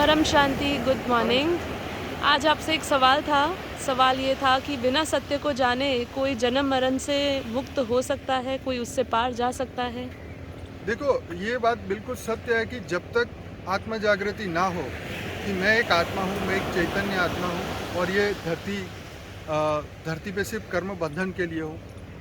परम शांति, good morning. आज आपसे एक सवाल था। सवाल ये था कि बिना सत्य को जाने कोई जन्म मरण से मुक्त हो सकता है, कोई उससे पार जा सकता है? देखो, ये बात बिल्कुल सत्य है कि जब तक आत्म जागृति ना हो कि मैं एक आत्मा हूँ, मैं एक चैतन्य आत्मा हूँ और ये धरती पे सिर्फ कर्म बंधन के लिए हो।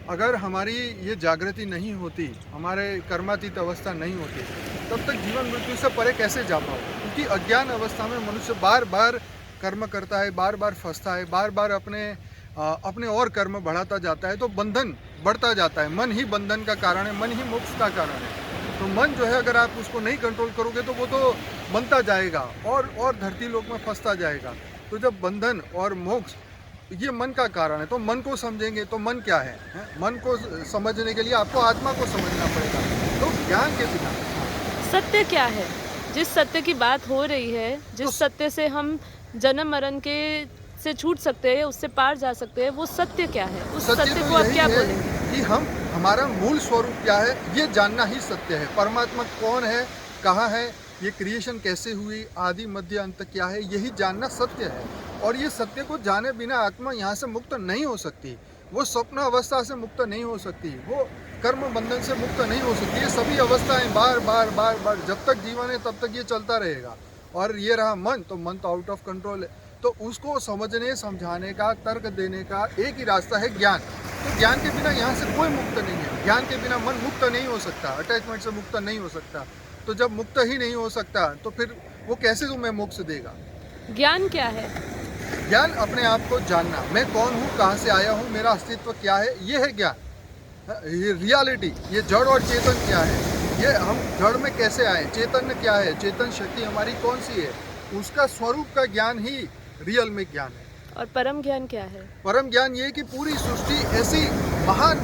अगर हमारी ये जागृति नहीं होती, हमारे कर्मातीत अवस्था नहीं होती, तब तक जीवन मृत्यु से परे कैसे जा पाओ? क्योंकि अज्ञान अवस्था में मनुष्य बार-बार कर्म करता है, बार-बार फँसता है, बार-बार अपने और कर्म बढ़ाता जाता है, तो बंधन बढ़ता जाता है। मन ही बंधन का कारण है, मन ही मोक्ष का कारण है। तो मन जो है, अगर आप उसको नहीं कंट्रोल करोगे तो वो तो बनता जाएगा और धरती लोक में फंसता जाएगा। तो जब बंधन और मोक्ष ये मन का कारण है, तो मन को समझेंगे तो मन क्या है, हैं? मन को समझने के लिए आपको आत्मा को समझना पड़ेगा। तो ज्ञान के बिना सत्य क्या है? जिस सत्य की बात हो रही है, तो जिस सत्य से हम जन्म मरण के से छूट सकते हैं, उससे पार जा सकते हैं, वो सत्य क्या है? उस सत्य सत्य तो को आप यही क्या है बोलेंगे? कि हमारा मूल स्वरूप क्या है, ये जानना ही सत्य है। परमात्मा कौन है, कहाँ है, ये क्रिएशन कैसे हुई, आदि मध्य अंत क्या है, यही जानना सत्य है। और ये सत्य को जाने बिना आत्मा यहाँ से मुक्त नहीं हो सकती। वो स्वप्न अवस्था से मुक्त नहीं हो सकती, वो कर्म बंधन से मुक्त नहीं हो सकती। ये सभी अवस्थाएं बार बार बार बार जब तक जीवन है तब तक ये चलता रहेगा। और ये रहा मन, तो मन तो आउट ऑफ कंट्रोल है। तो उसको समझने, समझाने का, तर्क देने का एक ही रास्ता है, ज्ञान। तो ज्ञान के बिना यहाँ से कोई मुक्त नहीं है। ज्ञान के बिना मन मुक्त नहीं हो सकता, अटैचमेंट से मुक्त नहीं हो सकता। तो जब मुक्त ही नहीं हो सकता तो फिर वो कैसे तुम्हें मोक्ष देगा? ज्ञान क्या है? ज्ञान अपने आप को जानना, मैं कौन हूँ, कहाँ से आया हूँ, मेरा अस्तित्व क्या है, ये है ज्ञान। ये रियलिटी, ये जड़ और चेतन क्या है, ये हम जड़ में कैसे आए, चैतन्य क्या है, चेतन शक्ति हमारी कौन सी है, उसका स्वरूप का ज्ञान ही रियल में ज्ञान है। और परम ज्ञान क्या है? परम ज्ञान ये कि पूरी सृष्टि ऐसी महान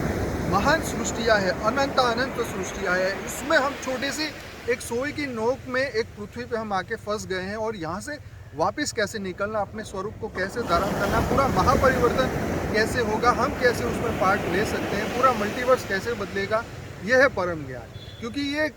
महान सृष्टियाँ है, अनंत अनंत सृष्टियाँ है, इसमें हम छोटे से एक सोई की नोक में एक पृथ्वी पे हम आके फंस गए हैं और यहाँ से वापस कैसे निकलना, अपने स्वरूप को कैसे धारण करना, पूरा महापरिवर्तन कैसे होगा, हम कैसे उसमें पार्ट ले सकते हैं, पूरा मल्टीवर्स कैसे बदलेगा, यह है परम ज्ञान। क्योंकि ये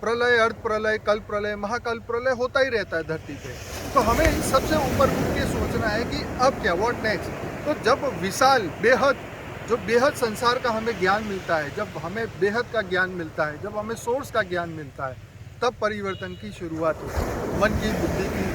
प्रलय, अर्ध प्रलय, कल्प प्रलय, महाकल्प प्रलय होता ही रहता है धरती पे। तो हमें इन सबसे ऊपर उठ के सोचना है कि अब क्या, व्हाट नेक्स्ट। तो जब विशाल बेहद संसार का हमें ज्ञान मिलता है, जब हमें बेहद का ज्ञान मिलता है, जब हमें सोर्स का ज्ञान मिलता है, तब परिवर्तन की शुरुआत होती है, मन की, बुद्धि की।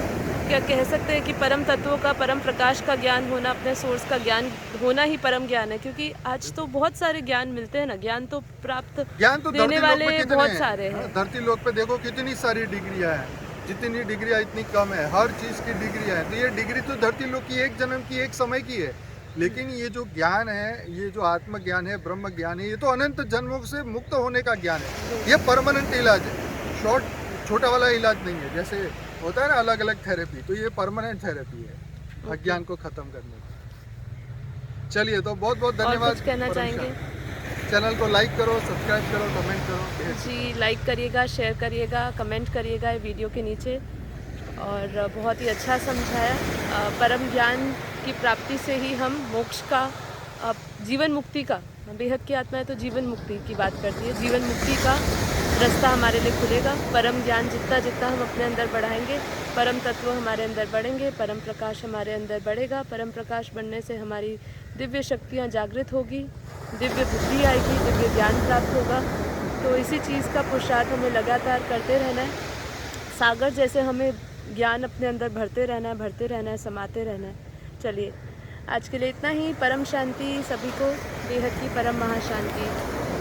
क्या कह सकते हैं कि परम तत्वों का, परम प्रकाश का ज्ञान होना, अपने सोर्स का ज्ञान होना ही परम ज्ञान है? क्योंकि आज तो बहुत सारे ज्ञान मिलते हैं ना, ज्ञान तो प्राप्त ज्ञान तो देने धरती लोक वाले पे कितने बहुत हैं? सारे हैं। धरती लोक पे देखो कितनी सारी डिग्रियां हैं, जितनी डिग्रियां इतनी कम है, हर चीज की डिग्रियां हैं। तो ये डिग्री तो धरती लोक की, एक जन्म की, एक समय की है। लेकिन ये जो ज्ञान है, ये जो आत्म ज्ञान है, ब्रह्म ज्ञान है, ये तो अनंत जन्मों से मुक्त होने का ज्ञान है। ये परमानेंट इलाज है, छोटा वाला इलाज नहीं है। जैसे होता है ना अलग अलग थेरेपी, तो ये परमानेंट थेरेपी है अज्ञान को खत्म करने की। चलिए, तो बहुत बहुत और धन्यवाद। कुछ कहना चाहेंगे? चैनल को लाइक करो, सब्सक्राइब करो, कमेंट करो। जी, लाइक करिएगा, शेयर करिएगा, कमेंट करिएगा ये वीडियो के नीचे। और बहुत ही अच्छा समझाया। परम ज्ञान की प्राप्ति से ही हम मोक्ष का, जीवन मुक्ति का, बेहद की आत्मा है तो जीवन मुक्ति की बात करती है, जीवन मुक्ति का रास्ता हमारे लिए खुलेगा। परम ज्ञान जितना जितना हम अपने अंदर बढ़ाएंगे, परम तत्व हमारे अंदर बढ़ेंगे, परम प्रकाश हमारे अंदर बढ़ेगा। परम प्रकाश बढ़ने से हमारी दिव्य शक्तियाँ जागृत होगी, दिव्य बुद्धि आएगी, दिव्य ज्ञान प्राप्त होगा। तो इसी चीज़ का पुरुषार्थ हमें लगातार करते रहना है। सागर जैसे हमें ज्ञान अपने अंदर भरते रहना है, भरते रहना है, समाते रहना है। चलिए, आज के लिए इतना ही। परम शांति सभी को, बेहद की परम महाशांति।